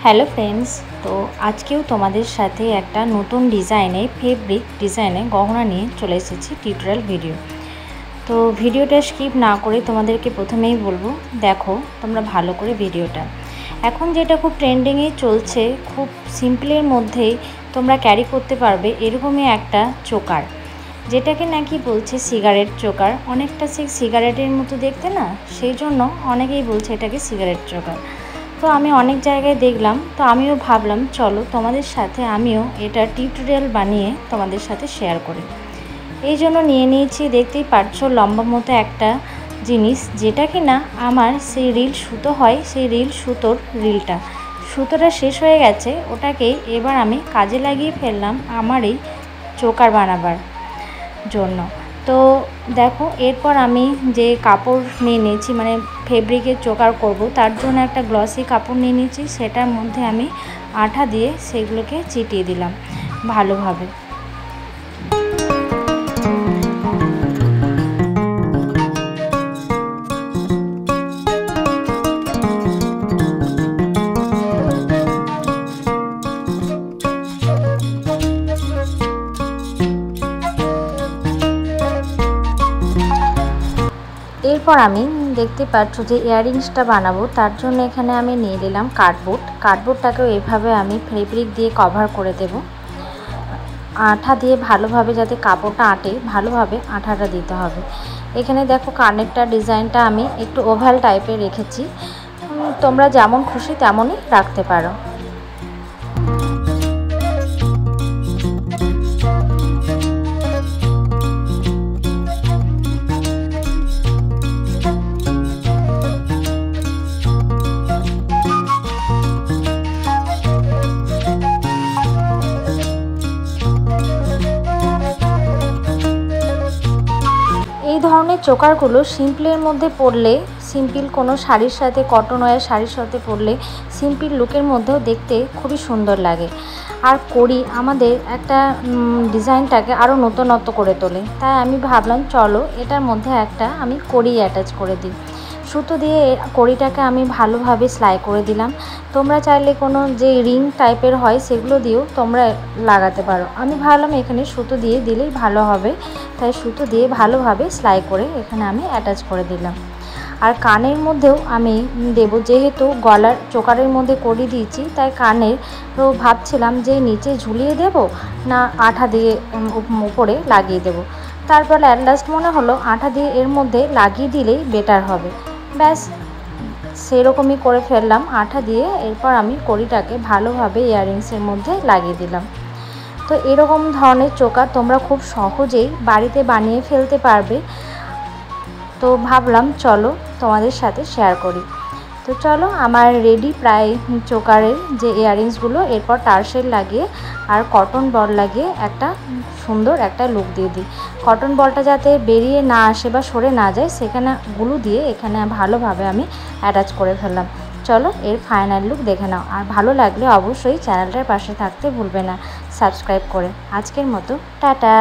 Hello friends, তো আজকেও তোমাদের সাথে একটা নতুন ডিজাইনে ফেব্রিক ডিজাইনে গহনা নিয়ে চলে এসেছি টিউটোরিয়াল ভিডিও। তো ভিডিওটা স্কিপ না করে তোমাদেরকে প্রথমেই বলবো, দেখো তোমরা ভালো করে ভিডিওটা। এখন যেটা খুব ট্রেন্ডিংয়ে চলছে, খুব সিম্পলের মধ্যেই তোমরা ক্যারি করতে পারবে এরকমই একটা চোকার, যেটাকে নাকি বলছে সিগারেট চোকার। অনেকটা সে সিগারেটের মতো দেখতে না, সেই জন্য অনেকেই বলছে এটাকে সিগারেট চোকার। তো আমি অনেক জায়গায় দেখলাম, তো আমিও ভাবলাম চলো তোমাদের সাথে আমিও এটা টিউটোরিয়াল বানিয়ে তোমাদের সাথে শেয়ার করি। এই জন্য নিয়ে নিয়েছি, দেখতেই পারছো লম্বা মতো একটা জিনিস, যেটা কি না আমার সেই রিল সুতো হয়, সেই সুতোটা শেষ হয়ে গেছে। ওটাকে এবার আমি কাজে লাগিয়ে ফেললাম আমার এই চোকার বানাবার জন্য। তো দেখো, এরপর আমি যে কাপড় নিয়ে নিয়েছি, মানে ফেব্রিকের চোকার করব, তার জন্য একটা গ্লসি কাপড় নিয়ে নিয়েছি। সেটার মধ্যে আমি আঠা দিয়ে সেগুলোকে চিটিয়ে দিলাম ভালোভাবে। এরপর আমি দেখতে পাচ্ছ যে ইয়াররিংসটা বানাবো, তার জন্য এখানে আমি নিয়ে নিলাম কার্ডবোর্ডটাকেও এভাবে আমি ফেব্রিক দিয়ে কভার করে দেব, আঠা দিয়ে ভালোভাবে, যাতে কাপড়টা আঁটে ভালোভাবে আঠাটা দিতে হবে। এখানে দেখো কানেরটা ডিজাইনটা আমি একটু ওভাল টাইপের রেখেছি, তোমরা যেমন খুশি তেমনই রাখতে পারো। এই ধরনের চোকারগুলো সিম্পলের মধ্যে পরলে, সিম্পল কোনো শাড়ির সাথে, কটন ওয়্যার শাড়ির সাথে পরলে সিম্পল লুকের মধ্যেও দেখতে খুবই সুন্দর লাগে। আর কড়ি আমাদের একটা ডিজাইনটাকে আরও নতুনত্ব করে তোলে। তাই আমি ভাবলাম চলো এটার মধ্যে একটা আমি কড়ি অ্যাটাচ করে দিই। সুতো দিয়ে কড়িটাকে আমি ভালোভাবে সেলাই করে দিলাম। তোমরা চাইলে কোনো যে রিং টাইপের হয় সেগুলো দিয়েও তোমরা লাগাতে পারো। আমি ভাবলাম এখানে সুতো দিয়ে দিলেই ভালো হবে, তাই সুতো দিয়ে ভালোভাবে সেলাই করে এখানে আমি অ্যাটাচ করে দিলাম। আর কানের মধ্যেও আমি দেব, যেহেতু গলার চোকারের মধ্যে কড়ি দিয়েছি, তাই কানের তো ভাবছিলাম যে নিচে ঝুলিয়ে দেব না আঠা দিয়ে উপরে লাগিয়ে দেব। তারপর অ্যাট লাস্ট মনে হলো আঠা দিয়ে এর মধ্যে লাগিয়ে দিলেই বেটার হবে। ব্যাস সেরকমই করে ফেললাম আঠা দিয়ে। এরপর আমি কড়িটাকে ভালোভাবে ইয়াররিংসের মধ্যে লাগিয়ে দিলাম। তো এরকম ধরনের চোকার তোমরা খুব সহজেই বাড়িতে বানিয়ে ফেলতে পারবে। তো ভাবলাম চলো তোমাদের সাথে শেয়ার করি। তো চলো, আমার রেডি প্রায় চোকারের যে ইয়াররিংসগুলো। এরপর টার্সেল লাগিয়ে আর কটন বল লাগিয়ে একটা সুন্দর একটা লুক দিয়ে দিই। কটন বলটা যাতে বেরিয়ে না আসে বা সরে না যায়, সেখানে গ্লু দিয়ে এখানে ভালোভাবে আমি অ্যাটাচ করে ফেললাম। চলো এর ফাইনাল লুক দেখে নাও। আর ভালো লাগলে অবশ্যই চ্যানেলটার পাশে থাকতে ভুলবে না সাবস্ক্রাইব করে। আজকের মতো টাটা।